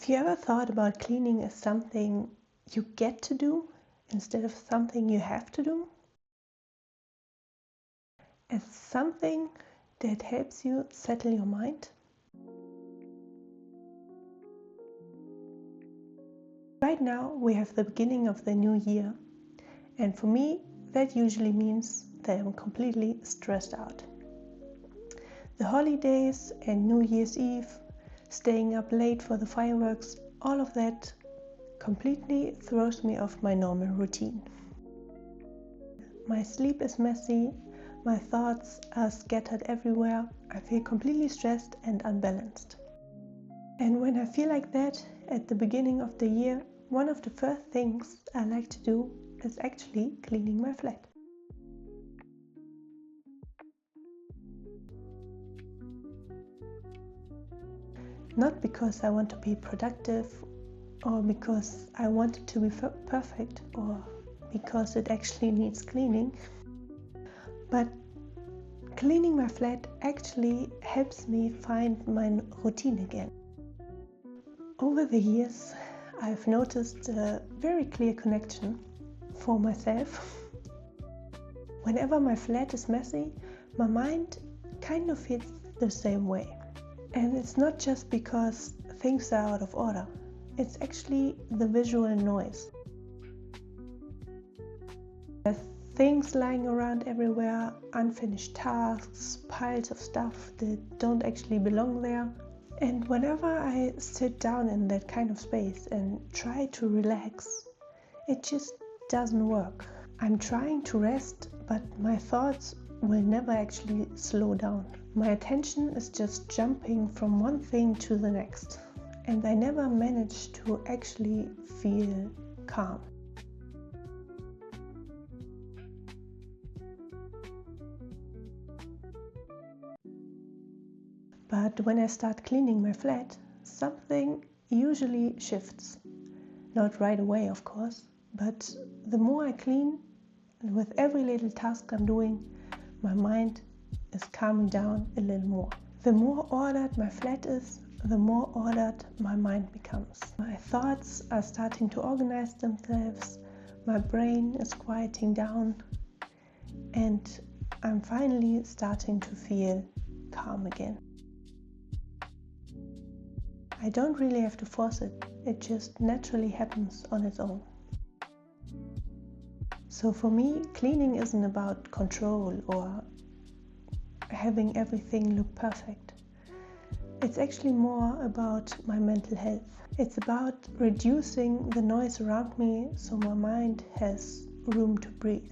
Have you ever thought about cleaning as something you get to do instead of something you have to do? As something that helps you settle your mind? Right now we have the beginning of the new year, and for me that usually means that I'm completely stressed out. The holidays and New Year's Eve, staying up late for the fireworks, all of that completely throws me off my normal routine. My sleep is messy, my thoughts are scattered everywhere, I feel completely stressed and unbalanced. And when I feel like that at the beginning of the year, one of the first things I like to do is actually cleaning my flat. Not because I want to be productive or because I want it to be perfect or because it actually needs cleaning, but cleaning my flat actually helps me find my routine again. Over the years, I've noticed a very clear connection for myself. Whenever my flat is messy, my mind kind of feels the same way. And it's not just because things are out of order, it's actually the visual noise. There's things lying around everywhere, unfinished tasks, piles of stuff that don't actually belong there. And whenever I sit down in that kind of space and try to relax, it just doesn't work. I'm trying to rest, but my thoughts will never actually slow down. My attention is just jumping from one thing to the next, and I never manage to actually feel calm. But when I start cleaning my flat, something usually shifts. Not right away, of course, but the more I clean, and with every little task I'm doing, my mind is calming down a little more. The more ordered my flat is, the more ordered my mind becomes. My thoughts are starting to organize themselves, my brain is quieting down, and I'm finally starting to feel calm again. I don't really have to force it, it just naturally happens on its own. So for me, cleaning isn't about control or having everything look perfect. It's actually more about my mental health. It's about reducing the noise around me so my mind has room to breathe.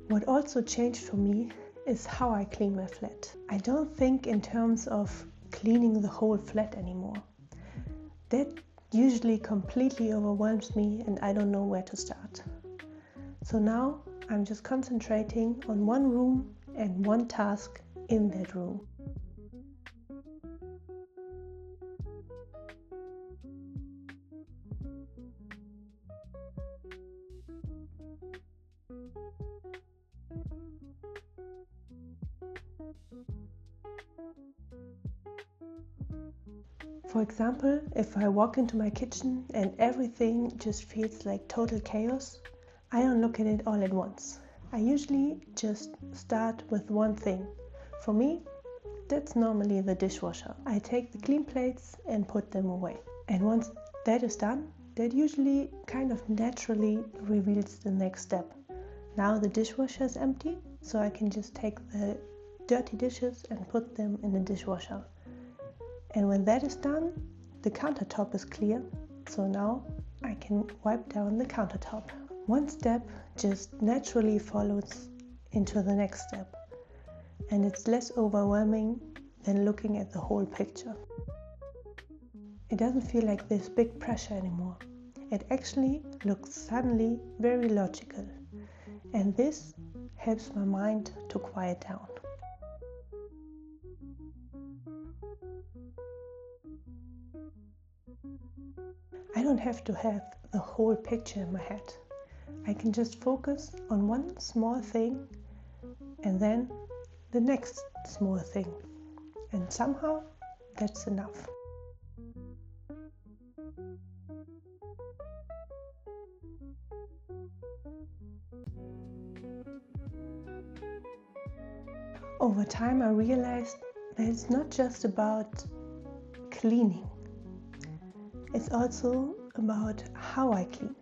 What also changed for me is how I clean my flat. I don't think in terms of cleaning the whole flat anymore. That usually completely overwhelms me and I don't know where to start. So now I'm just concentrating on one room and one task in that room. For example, if I walk into my kitchen and everything just feels like total chaos, I don't look at it all at once. I usually just start with one thing. For me, that's normally the dishwasher. I take the clean plates and put them away. And once that is done, that usually kind of naturally reveals the next step. Now the dishwasher is empty, so I can just take the dirty dishes and put them in the dishwasher. And when that is done, the countertop is clear, so now I can wipe down the countertop. One step just naturally follows into the next step, and it's less overwhelming than looking at the whole picture. It doesn't feel like this big pressure anymore. It actually looks suddenly very logical, and this helps my mind to quiet down. I don't have to have the whole picture in my head. I can just focus on one small thing and then the next small thing. And somehow that's enough. Over time I realized that it's not just about cleaning, it's also about how I clean.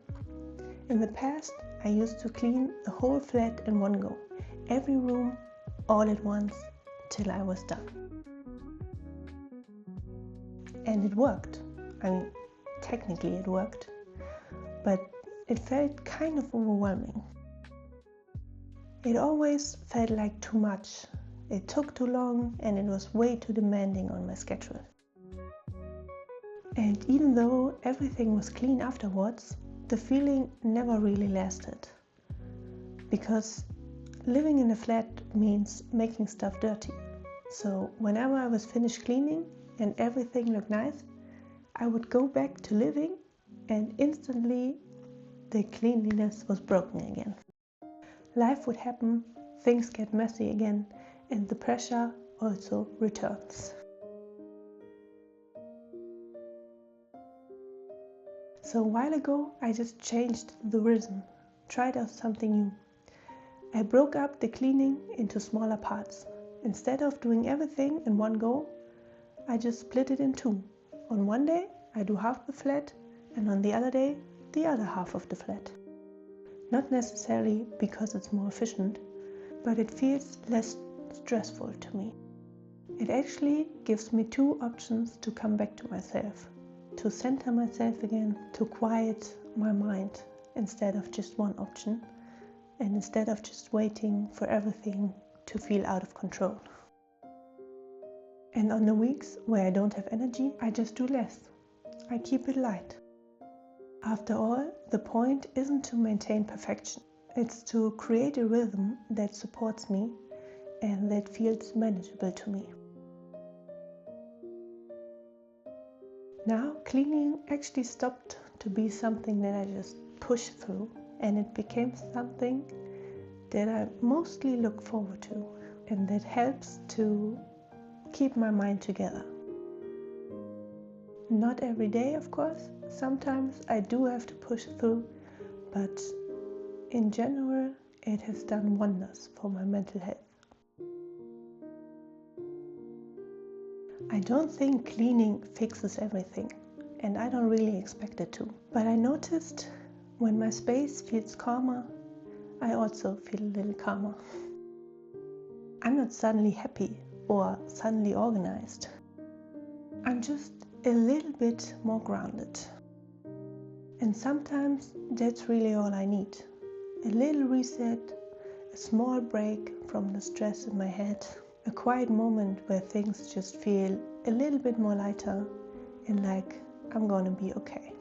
In the past I used to clean the whole flat in one go, every room all at once till I was done. And it worked. I mean, technically it worked, but it felt kind of overwhelming. It always felt like too much. It took too long and it was way too demanding on my schedule. And even though everything was clean afterwards, the feeling never really lasted. Because living in a flat means making stuff dirty. So whenever I was finished cleaning and everything looked nice, I would go back to living and instantly the cleanliness was broken again. Life would happen, things get messy again, and the pressure also returns. So a while ago I just changed the rhythm, tried out something new. I broke up the cleaning into smaller parts. Instead of doing everything in one go, I just split it in two. On one day I do half the flat and on the other day the other half of the flat. Not necessarily because it's more efficient, but it feels less stressful to me. It actually gives me two options to come back to myself, to center myself again, to quiet my mind instead of just one option, and instead of just waiting for everything to feel out of control. And on the weeks where I don't have energy, I just do less. I keep it light. After all, the point isn't to maintain perfection. It's to create a rhythm that supports me and that feels manageable to me. Now, cleaning actually stopped to be something that I just push through, and it became something that I mostly look forward to and that helps to keep my mind together. Not every day, of course. Sometimes I do have to push through, but in general, it has done wonders for my mental health. I don't think cleaning fixes everything, and I don't really expect it to. But I noticed when my space feels calmer, I also feel a little calmer. I'm not suddenly happy or suddenly organized. I'm just a little bit more grounded. And sometimes that's really all I need. A little reset, a small break from the stress in my head, a quiet moment where things just feel a little bit more lighter and like I'm gonna be okay.